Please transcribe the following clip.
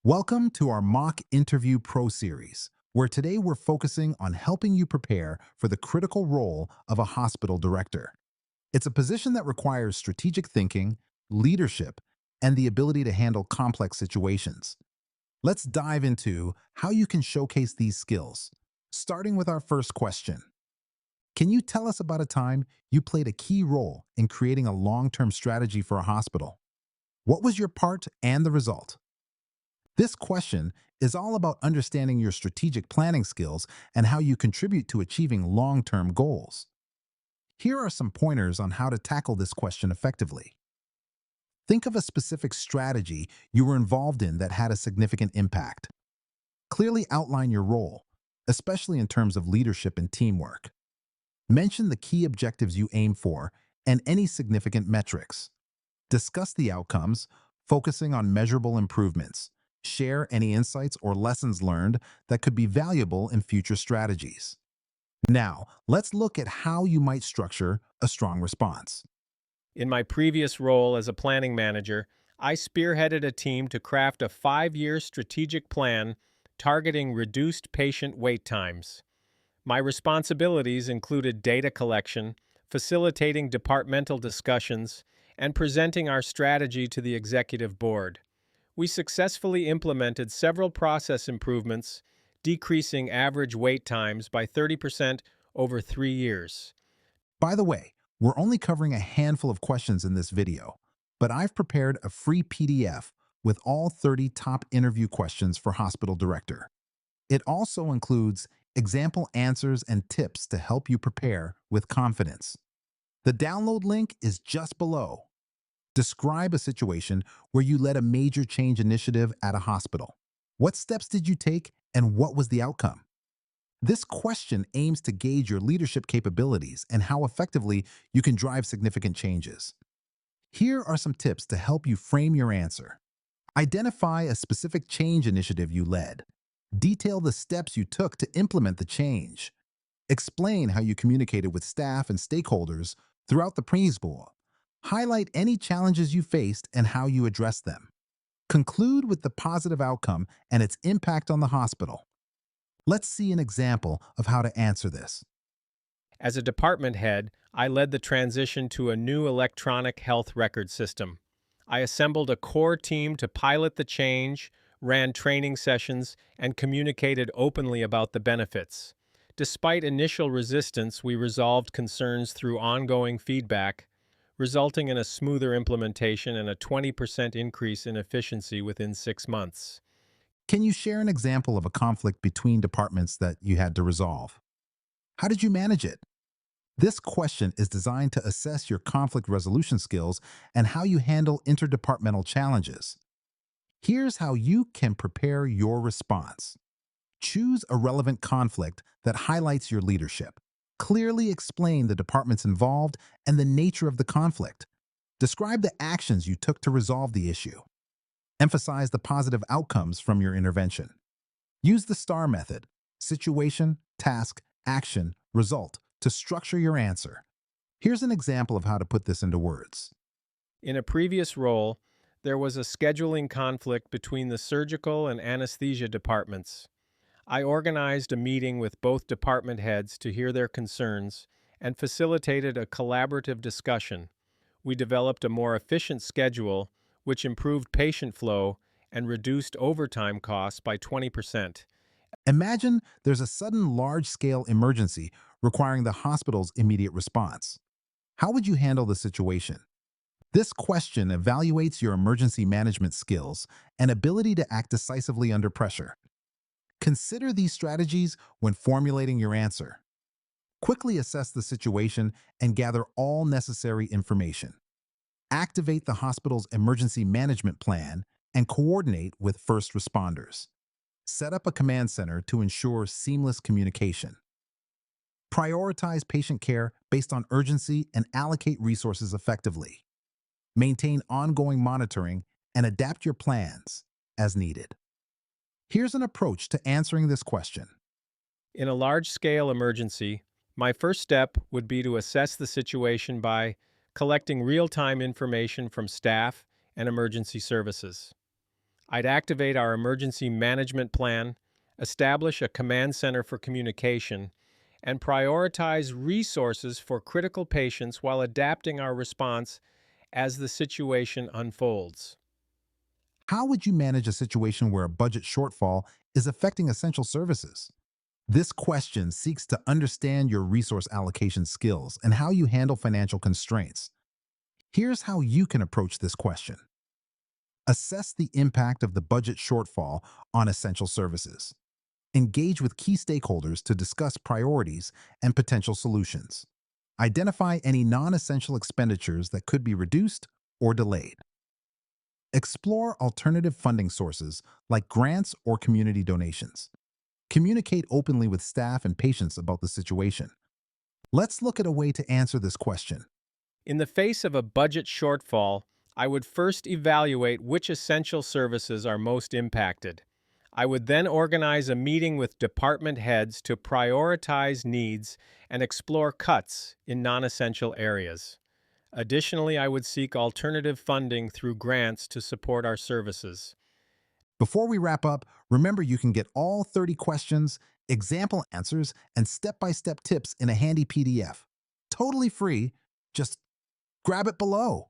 Welcome to our Mock Interview Pro Series, where today we're focusing on helping you prepare for the critical role of a hospital director. It's a position that requires strategic thinking, leadership, and the ability to handle complex situations. Let's dive into how you can showcase these skills, starting with our first question. Can you tell us about a time you played a key role in creating a long-term strategy for a hospital? What was your part and the result? This question is all about understanding your strategic planning skills and how you contribute to achieving long-term goals. Here are some pointers on how to tackle this question effectively. Think of a specific strategy you were involved in that had a significant impact. Clearly outline your role, especially in terms of leadership and teamwork. Mention the key objectives you aim for and any significant metrics. Discuss the outcomes, focusing on measurable improvements. Share any insights or lessons learned that could be valuable in future strategies. Now, let's look at how you might structure a strong response. In my previous role as a planning manager, I spearheaded a team to craft a 5-year strategic plan targeting reduced patient wait times. My responsibilities included data collection, facilitating departmental discussions, and presenting our strategy to the executive board. We successfully implemented several process improvements, decreasing average wait times by 30% over 3 years. By the way, we're only covering a handful of questions in this video, but I've prepared a free PDF with all 30 top interview questions for hospital director. It also includes example answers and tips to help you prepare with confidence. The download link is just below. Describe a situation where you led a major change initiative at a hospital. What steps did you take and what was the outcome? This question aims to gauge your leadership capabilities and how effectively you can drive significant changes. Here are some tips to help you frame your answer. Identify a specific change initiative you led. Detail the steps you took to implement the change. Explain how you communicated with staff and stakeholders throughout the preschool. Highlight any challenges you faced and how you addressed them. Conclude with the positive outcome and its impact on the hospital. Let's see an example of how to answer this. As a department head, I led the transition to a new electronic health record system. I assembled a core team to pilot the change, ran training sessions, and communicated openly about the benefits. Despite initial resistance, we resolved concerns through ongoing feedback, resulting in a smoother implementation and a 20% increase in efficiency within 6 months. Can you share an example of a conflict between departments that you had to resolve? How did you manage it? This question is designed to assess your conflict resolution skills and how you handle interdepartmental challenges. Here's how you can prepare your response. Choose a relevant conflict that highlights your leadership. Clearly explain the departments involved and the nature of the conflict. Describe the actions you took to resolve the issue. Emphasize the positive outcomes from your intervention. Use the STAR method, situation, task, action, result, to structure your answer. Here's an example of how to put this into words. In a previous role, there was a scheduling conflict between the surgical and anesthesia departments. I organized a meeting with both department heads to hear their concerns and facilitated a collaborative discussion. We developed a more efficient schedule, which improved patient flow and reduced overtime costs by 20%. Imagine there's a sudden large-scale emergency requiring the hospital's immediate response. How would you handle the situation? This question evaluates your emergency management skills and ability to act decisively under pressure. Consider these strategies when formulating your answer. Quickly assess the situation and gather all necessary information. Activate the hospital's emergency management plan and coordinate with first responders. Set up a command center to ensure seamless communication. Prioritize patient care based on urgency and allocate resources effectively. Maintain ongoing monitoring and adapt your plans as needed. Here's an approach to answering this question. In a large-scale emergency, my first step would be to assess the situation by collecting real-time information from staff and emergency services. I'd activate our emergency management plan, establish a command center for communication, and prioritize resources for critical patients while adapting our response as the situation unfolds. How would you manage a situation where a budget shortfall is affecting essential services? This question seeks to understand your resource allocation skills and how you handle financial constraints. Here's how you can approach this question. Assess the impact of the budget shortfall on essential services. Engage with key stakeholders to discuss priorities and potential solutions. Identify any non-essential expenditures that could be reduced or delayed. Explore alternative funding sources like grants or community donations. Communicate openly with staff and patients about the situation. Let's look at a way to answer this question. In the face of a budget shortfall, I would first evaluate which essential services are most impacted. I would then organize a meeting with department heads to prioritize needs and explore cuts in non-essential areas. Additionally, I would seek alternative funding through grants to support our services. Before we wrap up, remember you can get all 30 questions, example answers, and step-by-step tips in a handy PDF. Totally free. Just grab it below.